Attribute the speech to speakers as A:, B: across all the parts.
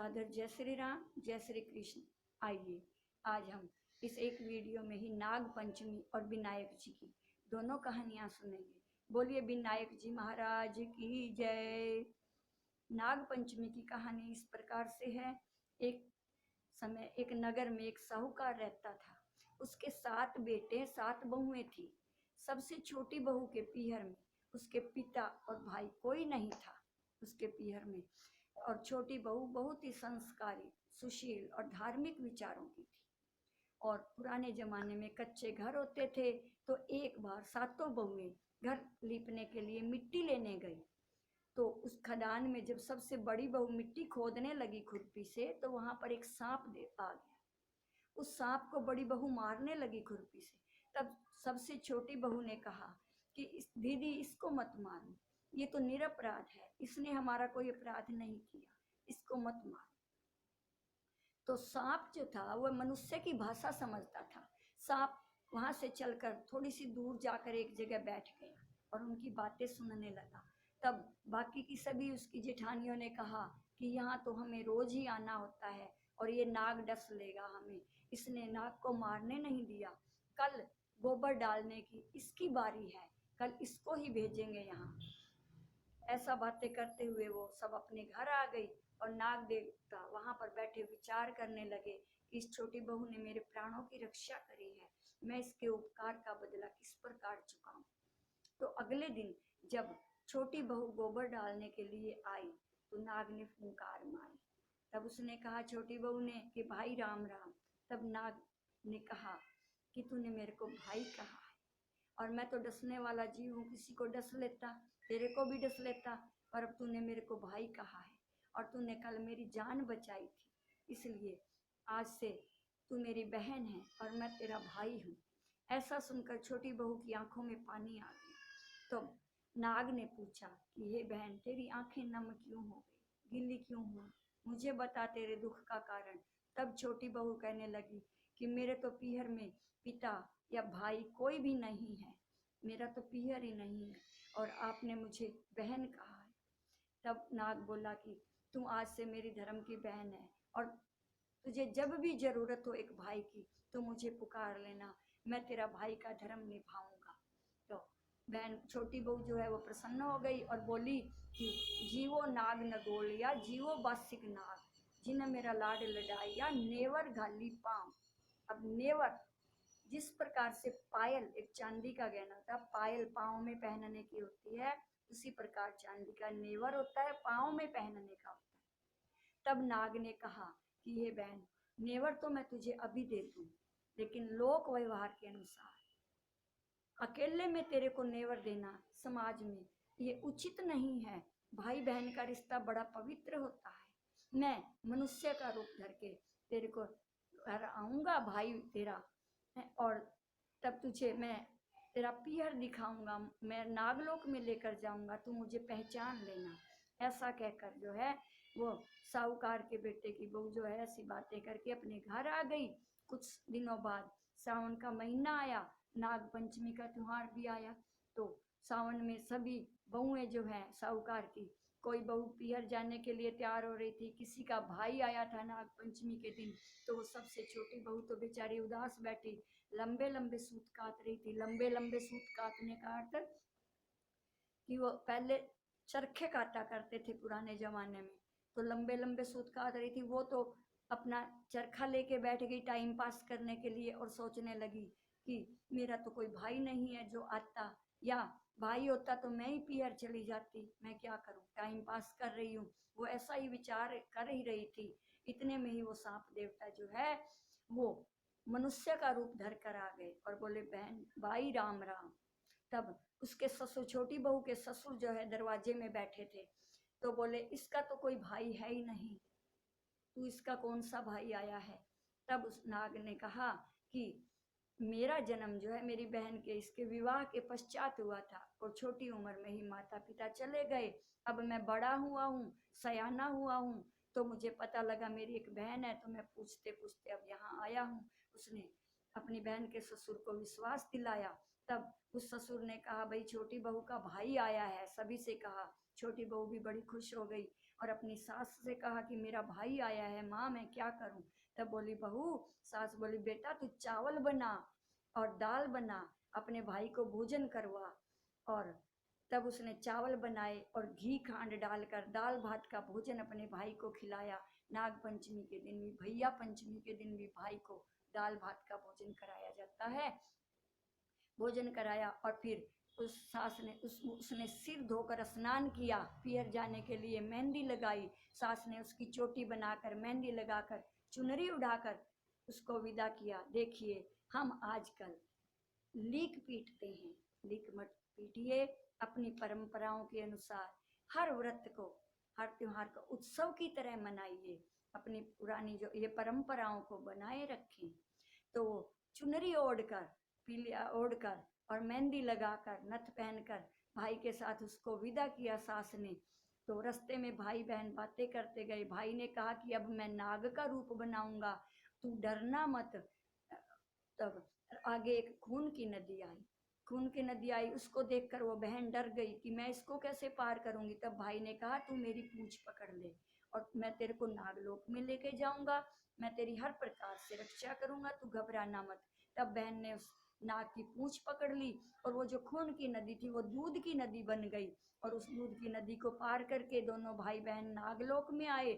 A: सादर जय श्री राम, जय श्री कृष्ण। आइए आज हम इस एक वीडियो में ही नाग पंचमी और विनायक जी की दोनों कहानियां सुनेंगे। बोलिए विनायक जी महाराज की जय। नाग पंचमी की कहानी इस प्रकार से है। एक समय एक नगर में एक साहूकार रहता था। उसके 7 बेटे 7 बहुएं थी। सबसे छोटी बहू के पीहर में उसके पिता और भाई कोई नहीं था उसके पीहर में। और छोटी बहू बहुत ही संस्कारी, सुशील और धार्मिक विचारों की थी। और पुराने जमाने में कच्चे घर होते थे, तो एक बार 7 बहुएं घर लीपने के लिए मिट्टी लेने गई। तो उस खदान में जब सबसे बड़ी बहू मिट्टी खोदने लगी खुरपी से, तो वहां पर एक सांप आ गया। उस सांप को बड़ी बहू मारने लगी खुरपी से। तब सबसे छोटी बहू ने कहा कि दीदी इसको मत मारो, ये तो निरपराध है, इसने हमारा कोई अपराध नहीं किया, इसको मत मारो। तो सांप जो था वह मनुष्य की भाषा समझता था। सांप वहां से चलकर थोड़ी सी दूर जाकर एक जगह बैठ गया और उनकी बातें सुनने लगा। तब बाकी की सभी उसकी जेठानियों ने कहा कि यहाँ तो हमें रोज ही आना होता है और ये नाग डस लेगा हमें, इसने नाग को मारने नहीं दिया। कल गोबर डालने की इसकी बारी है, कल इसको ही भेजेंगे यहाँ। ऐसा बातें करते हुए वो सब अपने घर आ गई और नाग देवता वहां पर बैठे विचार करने लगे कि इस छोटी बहू ने मेरे प्राणों की रक्षा करी है, मैं इसके उपकार का बदला किस प्रकार चुकाऊं। तो अगले दिन जब छोटी बहू गोबर डालने के लिए आई तो नाग ने फुंकार मारी। तब उसने कहा छोटी बहू ने कि भाई राम राम। तब नाग ने कहा कि तूने मेरे को भाई कहा है और मैं तो डसने वाला जीव हूँ, किसी को डस लेता, तेरे को भी डस लेता, पर अब तूने मेरे को भाई कहा है और तूने कल मेरी जान बचाई थी, इसलिए आज से तू मेरी बहन है और मैं तेरा भाई हूँ। ऐसा सुनकर छोटी बहू की आंखों में पानी आ गया। तो नाग ने पूछा कि हे बहन, तेरी आंखें नम क्यों हो गई, गीली क्यों हुई, मुझे बता तेरे दुख का कारण। तब छोटी बहू कहने लगी कि मेरे तो पीहर में पिता या भाई कोई भी नहीं है, मेरा तो पीहर ही नहीं है और आपने मुझे बहन कहा है। तब नाग बोला कि तू आज से मेरी धर्म की बहन है और तुझे जब भी जरूरत हो एक भाई की तो मुझे पुकार लेना, मैं तेरा भाई का धर्म निभाऊंगा। तो बहन छोटी बहू जो है वो प्रसन्न हो गई और बोली कि जीवो नाग न गोलिया, जीवो बासिक नाग, जिन्हें मेरा लाड लडाइया, नेवर घाली पाँव। अब नेवर जिस प्रकार से पायल एक चांदी का गहना होता है, पायल पाँव में पहनने की होती है, उसी प्रकार चांदी का नेवर होता है, पाँव में पहनने का होता है। तब नाग ने कहा कि हे बहन, नेवर तो मैं तुझे अभी दे दूं, लेकिन लोक व्यवहार के अनुसार अकेले में तेरे को नेवर देना समाज में ये उचित नहीं है। भाई बहन का रिश्ता बड़ा पवित्र होता है। मैं मनुष्य का रूप धर के तेरे को घर आऊंगा भाई तेरा, और तब तुझे मैं तेरा पीहर दिखाऊंगा, मैं नागलोक में लेकर जाऊंगा, तू मुझे पहचान लेना। ऐसा कहकर जो है वो साहूकार के बेटे की बहू जो है ऐसी बातें करके अपने घर आ गई। कुछ दिनों बाद सावन का महीना आया, नाग पंचमी का त्योहार भी आया। तो सावन में सभी बहुएं जो हैं साहूकार की, कोई बहू पीहर जाने के लिए तैयार हो रही थी, किसी का भाई आया था नाग पंचमी के दिन, तो वो सबसे छोटी बहू तो बेचारी उदास बैठी, लंबे लंबे सूत काट रही थी। लंबे लंबे सूत काटने का अर्थ कि वो पहले चरखे काटा करते थे पुराने जमाने में, तो लंबे लंबे सूत काट रही थी। वो तो अपना चरखा लेके बैठ गई टाइम पास करने के लिए और सोचने लगी कि मेरा तो कोई भाई नहीं है जो आता, या भाई होता तो मैं ही पीहर चली जाती, मैं क्या करूं, टाइम पास कर रही हूँ। वो ऐसा ही विचार कर ही रही थी। इतने में ही वो सांप देवता जो है वो मनुष्य का रूप धर कर आ गए और बोले बहन भाई राम राम। तब उसके ससुर, छोटी बहू के ससुर जो है दरवाजे में बैठे थे, तो बोले इसका तो कोई भाई है ही नहीं, तू इसका कौन सा भाई आया है। तब उस नाग ने कहा कि मेरा जन्म जो है मेरी बहन के इसके विवाह के पश्चात हुआ था और छोटी उम्र में ही माता पिता चले गए। अब मैं बड़ा हुआ हूँ, सयाना हुआ हूँ, तो मुझे पता लगा मेरी एक बहन है, तो मैं पूछते पूछते अब यहाँ आया हूँ। उसने अपनी बहन के ससुर को विश्वास दिलाया। तब उस ससुर ने कहा भाई छोटी बहू का भाई आया है, सभी से कहा। छोटी बहू भी बड़ी खुश हो गई और अपनी सास से कहा कि मेरा भाई आया है माँ, मैं क्या करूं। तब बोली बहू, सास बोली बेटा तू चावल बना और दाल बना, अपने भाई को भोजन करवा। और तब उसने चावल बनाए और घी खांड डालकर दाल भात का भोजन अपने भाई को खिलाया। नाग पंचमी के दिन भी, भैया पंचमी के दिन भी भाई को दाल भात का भोजन कराया जाता है। भोजन कराया और फिर उस सास ने उसने सिर धोकर स्नान किया, पियर जाने के लिए मेहंदी लगाई। सास ने उसकी चोटी बनाकर मेहंदी लगाकर चुनरी उड़ाकर उसको विदा किया। देखिए हम आजकल लीक पीटते हैं, लीक मत पीटिए, अपनी परंपराओं के अनुसार हर व्रत को, हर त्योहार को उत्सव की तरह मनाइए, अपनी पुरानी जो ये परंपराओं को बनाए रखें। तो चुनरी ओढ़कर, पीलिया ओढ़कर और मेहंदी लगाकर, नथ पहनकर भाई के साथ उसको विदा किया सास ने। तो रास्ते में भाई बहन बातें करते गए। भाई ने कहा कि अब मैं नाग का रूप बनाऊंगा, तू डरना मत। तब आगे एक खून की नदी आई, खून की नदी आई, उसको देखकर वो बहन डर गई कि मैं इसको कैसे पार करूंगी। तब भाई ने कहा तू मेरी पूंछ पकड़ ले और मैं तेरे को नागलोक में लेके जाऊंगा, मैं तेरी हर प्रकार से रक्षा करूंगा, तू घबराना मत। तब बहन ने उस नाग की पूंछ पकड़ ली और वो जो खून की नदी थी वो दूध की नदी बन गई। और उस दूध की नदी को पार करके दोनों भाई बहन नागलोक में आए।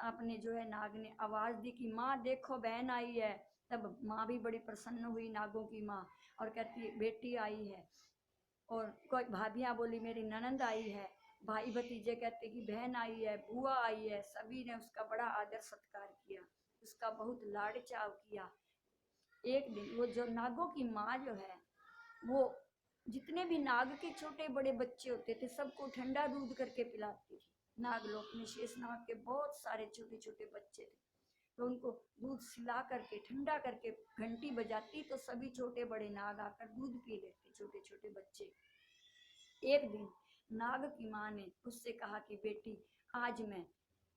A: आपने जो है नाग ने आवाज दी कि माँ देखो बहन आई है। तब माँ भी बड़ी प्रसन्न हुई, नागों की माँ, और कहती बेटी आई है। और कोई भाभियाँ बोली मेरी ननंद आई है, भाई भतीजे कहते कि बहन आई है, बुआ आई है। सभी ने उसका बड़ा आदर सत्कार किया, उसका बहुत लाड़ चाव किया। एक दिन वो जो नागों की माँ जो है, वो जितने भी नाग के छोटे बड़े बच्चे होते थे सबको ठंडा दूध करके पिलाती थी। नागलोक में शेष नाग के बहुत सारे छोटे छोटे बच्चे थे, तो उनको दूध सिला करके ठंडा करके घंटी बजाती तो सभी छोटे बड़े नाग आकर दूध पी लेते, छोटे छोटे बच्चे। एक दिन नाग की माँ ने उससे कहा कि बेटी आज मैं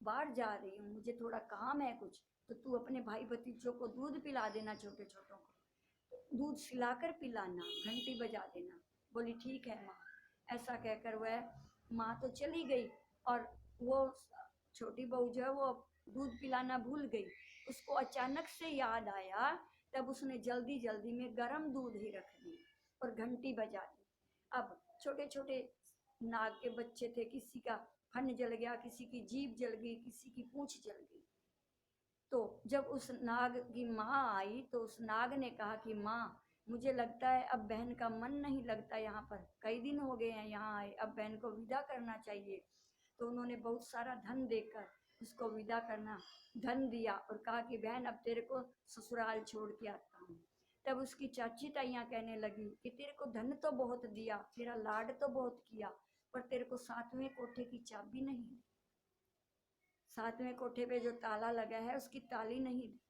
A: बाहर जा रही हूँ, मुझे थोड़ा काम है कुछ, तो तू अपने भाई भतीजों को दूध पिला देना, छोटे छोटों को दूध सिलाकर पिलाना, घंटी बजा देना। बोली ठीक है माँ। ऐसा कहकर वह माँ तो चली गई और वो छोटी बहू जो है वो दूध पिलाना भूल गई। उसको अचानक से याद आया, तब उसने जल्दी जल्दी में गर्म दूध ही रख दी और घंटी बजा दी। अब छोटे छोटे नाग के बच्चे थे, किसी का फन जल गया, किसी की जीभ जल गई, किसी की पूंछ जल गई। तो जब उस नाग की माँ आई तो उस नाग ने कहा कि माँ मुझे लगता है अब बहन का मन नहीं लगता, यहाँ पर कई दिन हो गए हैं यहाँ आए, अब बहन को विदा करना चाहिए। तो उन्होंने बहुत सारा धन देकर उसको विदा करना, धन दिया और कहा कि बहन अब तेरे को ससुराल छोड़ के आता हूँ। तब उसकी चाची ताइयाँ कहने लगी कि तेरे को धन तो बहुत दिया, तेरा लाड तो बहुत किया, पर तेरे को 7वें कोठे की चाबी नहीं दी, 7वें कोठे पे जो ताला लगा है उसकी ताली नहीं दी।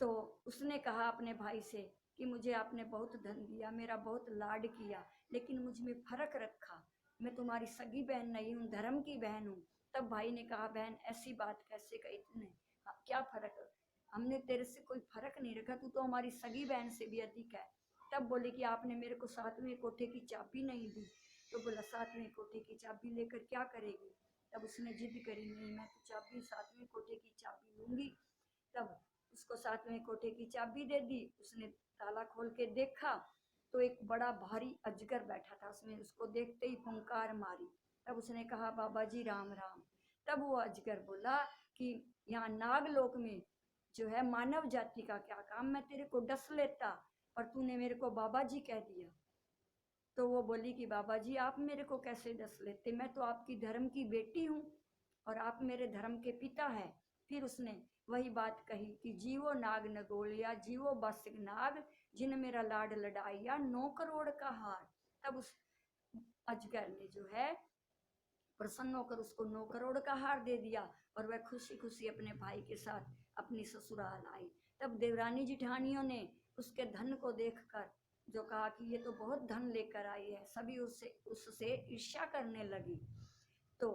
A: तो उसने कहा अपने भाई से कि मुझे आपने बहुत धन दिया, मेरा बहुत लाड किया, लेकिन मुझ में फर्क रखा, मैं तुम्हारी सगी बहन नहीं हूँ, धर्म की बहन हूँ। तब भाई ने कहा बहन ऐसी बात कैसे कही तुमने, क्या फर्क, हमने तेरे से कोई फर्क नहीं रखा, तू तो हमारी सगी बहन से भी अधिक है। तब बोले कि आपने मेरे को 7वें कोठे की चाबी नहीं दी। तो बोला 7वें कोठे की चाबी लेकर क्या करेगी। तब उसने जिद करी नहीं मैं तो चाबी 7वें कोठे की चाबी लूंगी। तब उसको 7वें कोठे की चाबी दे दी। उसने ताला खोल के देखा तो एक बड़ा भारी अजगर बैठा था, उसने उसको देखते ही फुंकार मारी। तब उसने कहा बाबा जी राम राम। तब वो अजगर बोला कि यहाँ नागलोक में जो है मानव जाति का क्या काम, मैं तेरे को डस लेता पर तूने मेरे को बाबा जी कह दिया। तो वो बोली कि बाबा जी आप मेरे को कैसे डस लेते, मैं तो आपकी धर्म की बेटी हूँ और आप मेरे धर्म के पिता हैं। फिर उसने वही बात कही कि जीवो नाग नगोलिया, जीवो बासिक नाग, जिन मेरा लाड लड़ाइया 9 करोड़ का हार। तब उस अजगर ने जो है प्रसन्न होकर उसको 9 करोड़ का हार दे दिया और वह खुशी खुशी अपने भाई के साथ अपनी ससुराल आई। तब देवरानी जिठानियों ने उसके धन को देखकर जो कहा कि ये तो बहुत धन लेकर आई है, सभी उससे ईर्ष्या करने लगी। तो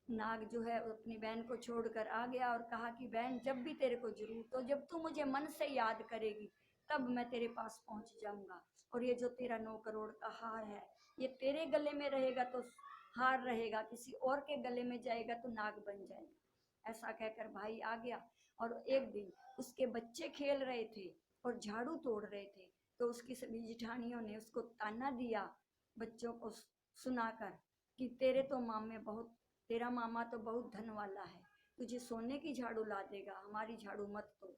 A: नाग जो है अपनी बहन को छोड़कर आ गया और कहा कि बहन जब भी तेरे को जरूरत हो, जब तू मुझे मन से याद करेगी तब मैं तेरे पास पहुंच जाऊंगा, और ये जो तेरा 9 करोड़ का हार है ये तेरे गले में रहेगा तो हार रहेगा, किसी और के गले में जाएगा तो नाग बन जाएगा। ऐसा कहकर भाई आ गया। और एक दिन उसके बच्चे खेल रहे थे और झाड़ू तोड़ रहे थे, तो उसकी सभी जिठानियों ने उसको ताना दिया बच्चों को सुनाकर कि तेरा मामा तो बहुत धन वाला है, तुझे सोने की झाड़ू ला देगा, हमारी झाड़ू मत तोड़।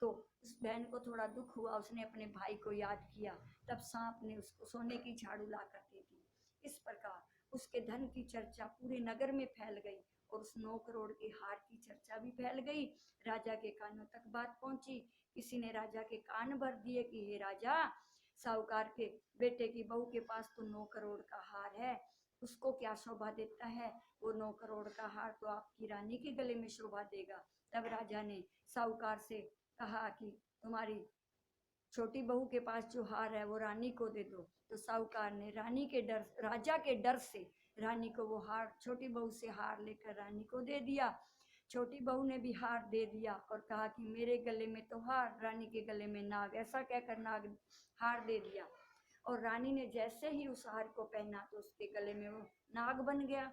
A: तो उस बहन को थोड़ा दुख हुआ, उसने अपने भाई को याद किया, तब सांप ने उसको सोने की झाड़ू ला कर दे दी। इस प्रकार उसके धन की चर्चा पूरे नगर में फैल गई और उस 9 करोड़ के हार की चर्चा भी फैल गई। राजा के कानों तक बात पहुंची। किसी ने राजा के कान भर दिए कि हे राजा, साहूकार के बेटे की बहू के पास तो 9 करोड़ का हार है, उसको क्या शोभा देता है? वो 9 करोड़ का हार तो आपकी रानी के गले में शोभा देगा। तब राजा ने साहूकार से कहा कि तुम्हारी छोटी बहू के पास जो हार है वो रानी को दे दो। तो साहूकार ने राजा के डर से रानी को वो हार, छोटी बहू से हार लेकर रानी को दे दिया। छोटी बहू ने भी हार दे दिया और कहा कि मेरे गले में तो हार, रानी के गले में नाग। ऐसा कहकर नाग हार दे दिया और रानी ने जैसे ही उस हार को पहना तो उसके गले में वो नाग बन गया।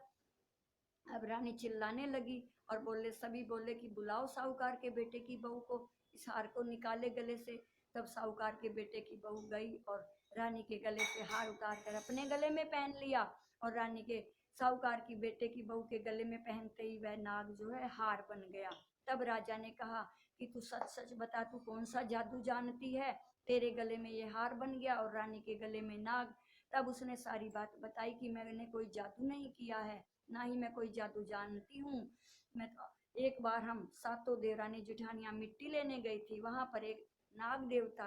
A: अब रानी चिल्लाने लगी और सभी बोले कि बुलाओ साहूकार के बेटे की बहू को, इस हार को निकाले गले से। तब साहूकार के बेटे की बहू गई और रानी के गले से हार उतार कर अपने गले में पहन लिया और रानी के साहूकार की बेटे की बहू के गले में पहनते ही वह नाग जो है हार बन गया। तब राजा ने कहा कि तू सच सच बता, तू कौन सा जादू जानती है, तेरे गले में ये हार बन गया और रानी के गले में नाग। तब उसने सारी बात बताई कि मैंने कोई जादू नहीं किया है, ना ही मैं कोई जादू जानती हूँ। मैं तो एक बार हम सातों देवरानी जेठानियां मिट्टी लेने गई थी, वहां पर एक नाग देवता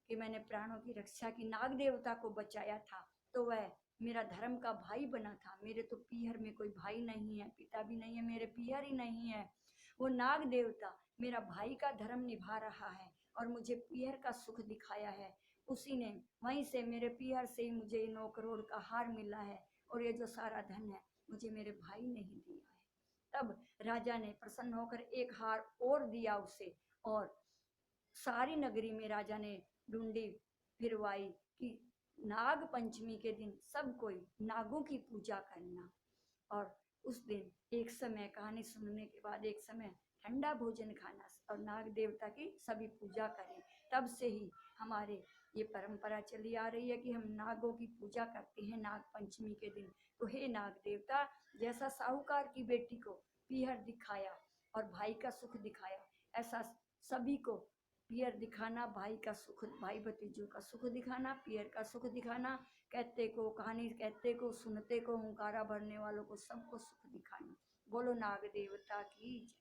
A: कि मैंने प्राणों की रक्षा की, नाग देवता को बचाया था, तो वह मेरा धर्म का भाई बना था। मेरे तो पीहर में कोई भाई नहीं है, पिता भी नहीं है, मेरे पीहर ही नहीं है। वो नाग देवता मेरा भाई का धर्म निभा रहा है और मुझे पीहर का सुख दिखाया है। उसी ने, वहीं से मेरे पीहर से ही मुझे 9 करोड़ का हार मिला है और ये जो सारा धन है मुझे मेरे भाई ने ही दिया है। तब राजा ने प्रसन्न होकर एक हार और दिया उसे और सारी नगरी में राजा ने ढूंढी फिरवाई कि नाग पंचमी के दिन सब कोई नागों की पूजा करना। और उस दिन एक समय, कहानी सुनने के बाद एक समय ठंडा भोजन खाना और नाग देवता की सभी पूजा करें। तब से ही हमारे ये परंपरा चली आ रही है कि हम नागों की पूजा करते हैं नाग पंचमी के दिन। तो हे नाग देवता, जैसा साहूकार की बेटी को पीहर दिखाया और भाई का सुख दिखाया, ऐसा सभी को पीहर दिखाना, भाई का सुख, भाई भतीजों का सुख दिखाना, पीहर का सुख दिखाना, कहते को, कहानी कहते को, सुनते को, हुंकारा भरने वालों को सबको सुख दिखाना। बोलो नाग देवता की जय।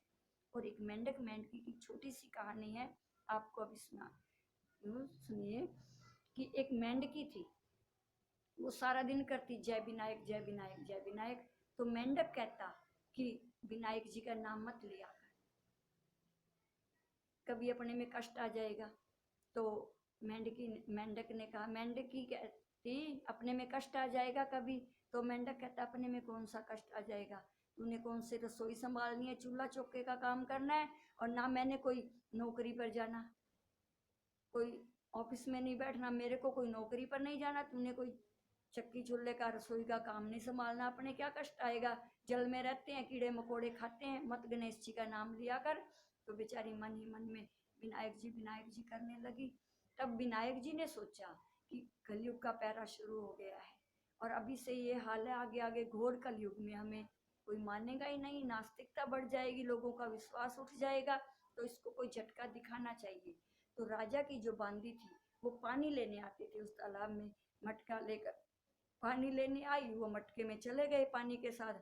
A: और एक मेंढक मेंढकी की छोटी सी कहानी है, आपको अभी सुनिए कि एक मेंढकी थी, वो सारा दिन करती जय विनायक जय विनायक जय विनायक। तो मेंढक कहता कि विनायक जी का नाम मत लिया कर, कभी अपने में कष्ट आ जाएगा। तो मेंढक ने कहा, मेंढकी कहती अपने में कष्ट आ जाएगा कभी? तो मेंढक कहता अपने में कौन सा कष्ट आ जाएगा, तूने कौन से रसोई संभालनी है, चूल्हा चौके का काम करना है, और ना मैंने कोई नौकरी पर जाना, कोई ऑफिस में नहीं बैठना, मेरे को कोई नौकरी पर नहीं जाना, तूने कोई चक्की चूल्हे का रसोई का काम नहीं संभालना, अपने क्या कष्ट आएगा, जल में रहते हैं, कीड़े मकोड़े खाते हैं, मत गणेश जी का नाम लिया कर। तो बेचारी मन ही मन में विनायक जी करने लगी। तब विनायक जी ने सोचा कि कलयुग का पैरा शुरू हो गया है और अभी से ये हाल है, आगे आगे घोर कलयुग में हमें कोई मानेगा ही नहीं, नास्तिकता बढ़ जाएगी, लोगों का विश्वास उठ जाएगा, तो इसको कोई झटका दिखाना चाहिए। तो राजा की जो बांदी थी वो पानी लेने आते थे उस तालाब में, मटका लेकर पानी लेने आई, वो मटके में चले गए पानी के साथ।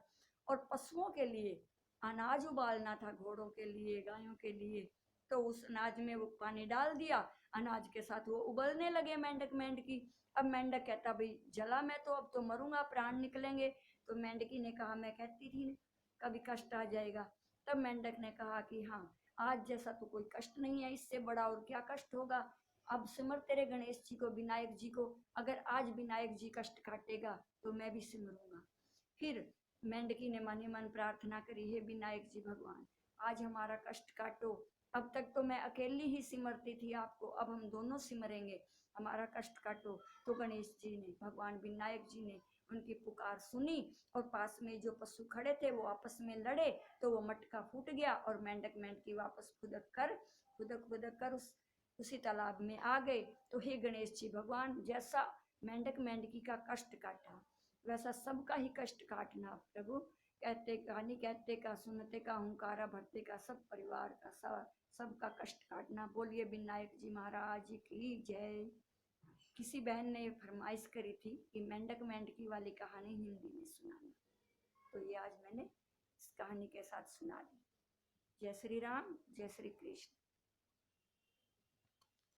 A: और पशुओं के लिए अनाज उबालना था, घोड़ों के लिए, गायों के लिए, तो उस अनाज में वो पानी डाल दिया, अनाज के साथ वो उबलने लगे मेंढक मेंढकी। अब मेंढक कहता भाई जला मैं तो अब तो मरूंगा, प्राण निकलेंगे। तो मेंढकी ने कहा मैं कहती थी कभी कष्ट आ जाएगा। तब मेंढक ने कहा कि हाँ, आज जैसा तो कोई कष्ट नहीं है, इससे बड़ा और क्या कष्ट होगा। अब सिमर तेरे गणेश जी को, विनायक जी को, अगर आज विनायक जी कष्ट काटेगा तो मैं भी सिमरूंगा। फिर मेंढकी ने मन ही मन प्रार्थना करी, हे विनायक जी भगवान, आज हमारा कष्ट काटो, अब तक तो मैं अकेली ही सिमरती थी आपको, अब हम दोनों सिमरेंगे, हमारा कष्ट काटो। तो गणेश जी ने, भगवान विनायक जी ने उनकी पुकार सुनी और पास में जो पशु खड़े थे वो आपस में लड़े, तो वो मटका फूट गया और मेंढक मेंढकी वापस खुदक कर उसी तालाब में आ गए। तो हे गणेश जी भगवान, जैसा मेंढक मेंढकी का कष्ट काटा वैसा सबका ही कष्ट काटना प्रभु। कहते कहानी कहते का सुनते का हुंकारा भरते का सब परिवार का सबका कष्ट काटना। बोलिए विनायक जी महाराज की जय। किसी बहन ने फरमाइश करी थी कि मेंढक मेंढकी वाली कहानी हिंदी में सुनाना, तो ये आज मैंने इस कहानी के साथ सुना दी। जय श्री राम, जय श्री कृष्ण।